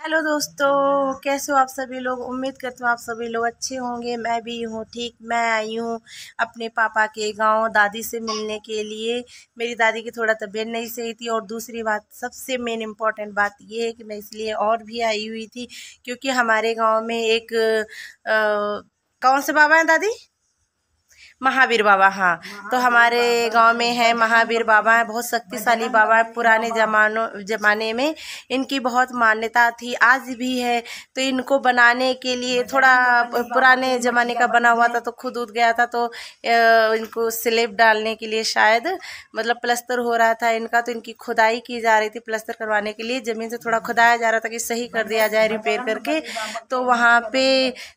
Hello दोस्तों, कैसे हो आप सभी लोग। उम्मीद करती हूँ आप सभी लोग अच्छे होंगे। मैं भी हूँ ठीक। मैं आई हूँ अपने पापा के गांव दादी से मिलने के लिए। मेरी दादी की थोड़ा तबीयत नहीं सही थी और दूसरी बात, सबसे मेन इम्पॉर्टेंट बात ये है कि मैं इसलिए और भी आई हुई थी क्योंकि हमारे गांव में एक कौन से बाबा हैं दादी? महावीर बाबा। हाँ, तो हमारे गांव में है महावीर बाबा है, बहुत शक्तिशाली बाबा है। पुराने जमाने में इनकी बहुत मान्यता थी, आज भी है। तो इनको बनाने के लिए थोड़ा पुराने जमाने का बना हुआ था तो खुद उद गया था, तो इनको स्लेब डालने के लिए शायद मतलब प्लस्तर हो रहा था इनका, तो इनकी खुदाई की जा रही थी। प्लस्तर करवाने के लिए ज़मीन से थोड़ा खुदाया जा रहा था कि सही कर दिया जाए रिपेयर करके। तो वहाँ पे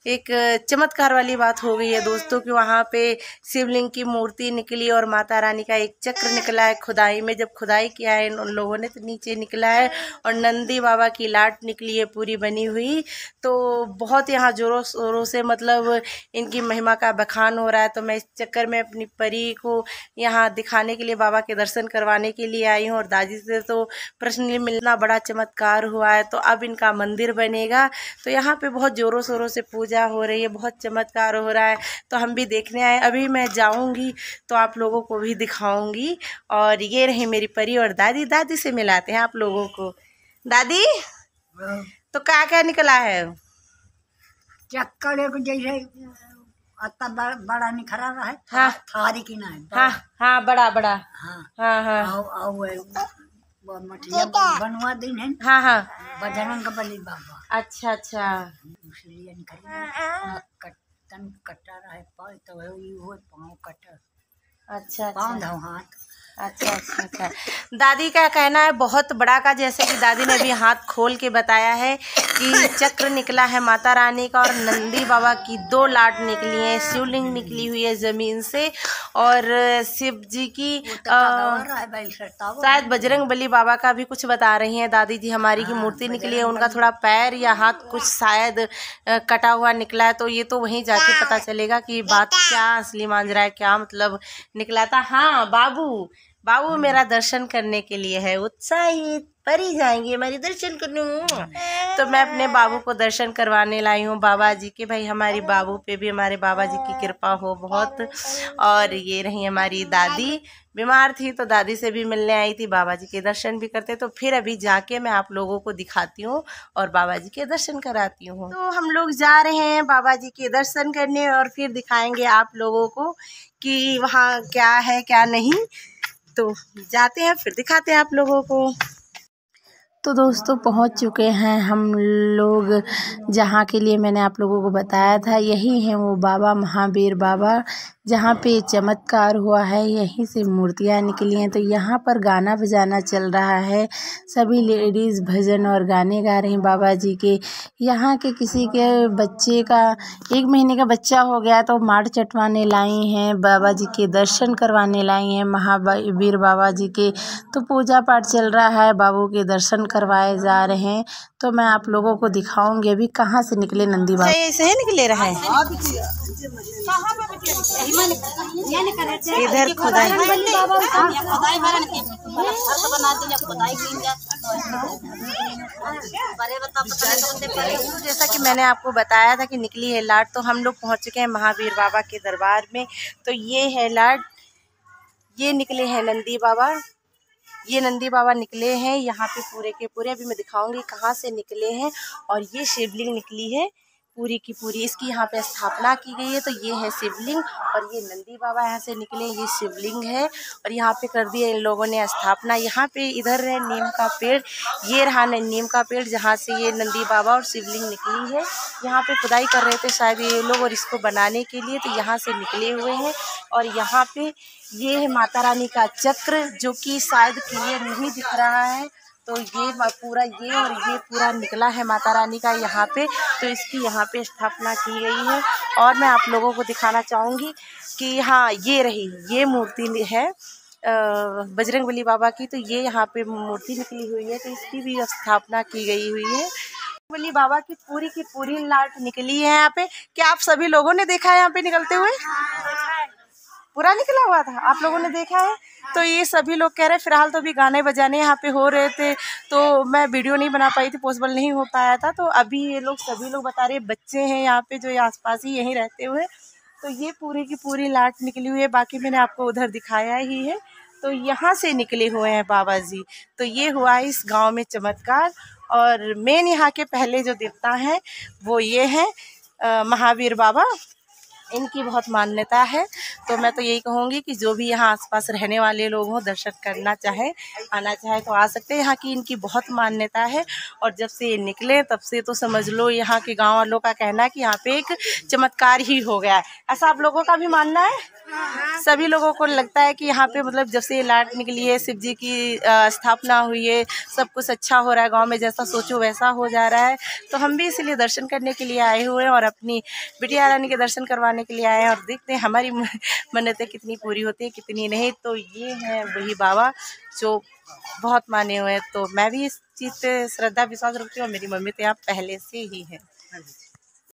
एक चमत्कार वाली बात हो गई है दोस्तों कि वहाँ पे शिवलिंग की मूर्ति निकली और माता रानी का एक चक्र निकला है खुदाई में। जब खुदाई किया है उन लोगों ने तो नीचे निकला है और नंदी बाबा की लाट निकली है पूरी बनी हुई। तो बहुत यहाँ जोरों शोरों से मतलब इनकी महिमा का बखान हो रहा है। तो मैं इस चक्कर में अपनी परी को यहाँ दिखाने के लिए, बाबा के दर्शन करवाने के लिए आई हूँ। और दादी से तो पर्सनली मिलना बड़ा चमत्कार हुआ है। तो अब इनका मंदिर बनेगा, तो यहाँ पे बहुत जोरों शोरों से पूजा हो रही है, बहुत चमत्कार हो रहा है। तो हम भी देखने आए। अभी मैं जाऊंगी तो आप लोगों को भी दिखाऊंगी। और ये रही मेरी परी और दादी। दादी से मिलाते हैं आप लोगों को। दादी, तो क्या क्या निकला है? चक्कर एक जैसे अत्ता बड़ा निखरा रहा है। हाँ थारी की ना है। हाँ हाँ, बड़ा बड़ा। हाँ हाँ हाँ वो मठिया बनवा दिन है। हाँ हाँ। बजरंग बली बाबा। अच्छा अच्छा। इसलिए निखरी तन कटा रहा है पाँव, तो वो पाँव कटा। अच्छा पाँव अच्छा। धो हाथ। अच्छा अच्छा अच्छा। दादी का कहना है बहुत बड़ा का, जैसे कि दादी ने अभी हाथ खोल के बताया है कि चक्र निकला है माता रानी का और नंदी बाबा की 2 लाट निकली है, शिवलिंग निकली हुई है जमीन से। और शिव जी की शायद बजरंग बली बाबा का भी कुछ बता रही हैं दादी जी हमारी की मूर्ति निकली है। उनका थोड़ा पैर या हाथ कुछ शायद कटा हुआ निकला है। तो ये तो वहीं जाके पता चलेगा कि बात क्या असली मांजरा है, क्या मतलब निकला था। हाँ बाबू, बाबू मेरा दर्शन करने के लिए है उत्साहित। परी जाएंगे हमारी दर्शन करने। तो मैं अपने बाबू को दर्शन करवाने लाई हूँ बाबा जी के। भाई हमारी बाबू पे भी हमारे बाबा जी की कृपा हो बहुत। और ये रही हमारी दादी, बीमार थी तो दादी से भी मिलने आई थी, बाबा जी के दर्शन भी करते। तो फिर अभी जाके मैं आप लोगों को दिखाती हूँ और बाबा जी के दर्शन कराती हूँ। तो हम लोग जा रहे हैं बाबा जी के दर्शन करने और फिर दिखाएंगे आप लोगों को कि वहाँ क्या है क्या नहीं। तो जाते हैं फिर दिखाते हैं आप लोगों को। तो दोस्तों पहुंच चुके हैं हम लोग जहाँ के लिए मैंने आप लोगों को बताया था। यही है वो बाबा महावीर बाबा जहाँ पे चमत्कार हुआ है, यहीं से मूर्तियाँ निकली हैं। तो यहाँ पर गाना बजाना चल रहा है, सभी लेडीज़ भजन और गाने गा रही हैं बाबा जी के। यहाँ के किसी के बच्चे का 1 महीने का बच्चा हो गया तो माड़ चटवाने लाई हैं, बाबा जी के दर्शन करवाने लाई हैं महावीर बाबा जी के। तो पूजा पाठ चल रहा है, बाबू के दर्शन करवाए जा रहे हैं। तो मैं आप लोगों को दिखाऊंगी अभी कहाँ से निकले नंदी बाबा। ऐसे ही निकले रहे इधर खुदाई। जैसा कि मैंने आपको बताया था कि निकली है लाट, तो हम लोग पहुंच चुके हैं महावीर बाबा के दरबार में। तो ये है लाट, ये निकले हैं नंदी बाबा। ये नंदी बाबा निकले हैं यहाँ पे पूरे के पूरे। अभी मैं दिखाऊंगी कहाँ से निकले हैं। और ये शिवलिंग निकली है पूरी की पूरी, इसकी यहाँ पे स्थापना की गई है। तो ये है शिवलिंग और ये नंदी बाबा यहाँ से निकले, ये शिवलिंग है और यहाँ पे कर दिया इन लोगों ने स्थापना। यहाँ पे इधर है नीम का पेड़, ये रहा नीम का पेड़ जहाँ से ये नंदी बाबा और शिवलिंग निकली है। यहाँ पे खुदाई कर रहे थे शायद ये लोग और इसको बनाने के लिए, तो यहाँ से निकले हुए हैं। और यहाँ पे ये है माता रानी का चक्र जो कि शायद क्लियर नहीं दिख रहा है। तो ये पूरा ये और ये पूरा निकला है माता रानी का यहाँ पे। तो इसकी यहाँ पे स्थापना की गई है। और मैं आप लोगों को दिखाना चाहूँगी कि हाँ ये रही, ये मूर्ति है बजरंगबली बाबा की। तो ये यहाँ पे मूर्ति निकली हुई है, तो इसकी भी स्थापना की गई हुई है। बजरंगबली बाबा की पूरी लाट निकली है यहाँ पे। क्या आप सभी लोगों ने देखा है यहाँ पे निकलते हुए? पूरा निकला हुआ था, आप लोगों ने देखा है। तो ये सभी लोग कह रहे हैं, फिलहाल तो अभी गाने बजाने यहाँ पे हो रहे थे तो मैं वीडियो नहीं बना पाई थी, पॉसिबल नहीं हो पाया था। तो अभी ये लोग सभी लोग बता रहे बच्चे हैं यहाँ पे जो आसपास ही यहीं रहते हुए, तो ये पूरी की पूरी लाट निकली हुई है। बाकी मैंने आपको उधर दिखाया ही है। तो यहाँ से निकले हुए हैं बाबा जी। तो ये हुआ इस गांव में चमत्कार। और मेन यहाँ के पहले जो देवता हैं वो ये हैं महावीर बाबा, इनकी बहुत मान्यता है। तो मैं तो यही कहूँगी कि जो भी यहाँ आसपास रहने वाले लोग हों, दर्शन करना चाहे, आना चाहे तो आ सकते हैं। यहाँ की इनकी बहुत मान्यता है। और जब से ये निकले तब से तो समझ लो यहाँ के गांव वालों का कहना है कि यहाँ पे एक चमत्कार ही हो गया है। ऐसा आप लोगों का भी मानना है? सभी लोगों को लगता है कि यहाँ पे मतलब जब से ये लाट निकली है, शिव जी की स्थापना हुई है, सब कुछ अच्छा हो रहा है गांव में, जैसा सोचो वैसा हो जा रहा है। तो हम भी इसीलिए दर्शन करने के लिए आए हुए हैं और अपनी बिटिया रानी के दर्शन करवाने के लिए आए हैं। और देखते हैं हमारी मन्नतें कितनी पूरी होती है, कितनी नहीं। तो ये हैं वही बाबा जो बहुत माने हुए हैं। तो मैं भी इस चीज़ पे श्रद्धा विश्वास रखती हूँ और मेरी मम्मी तो यहाँ पहले से ही है।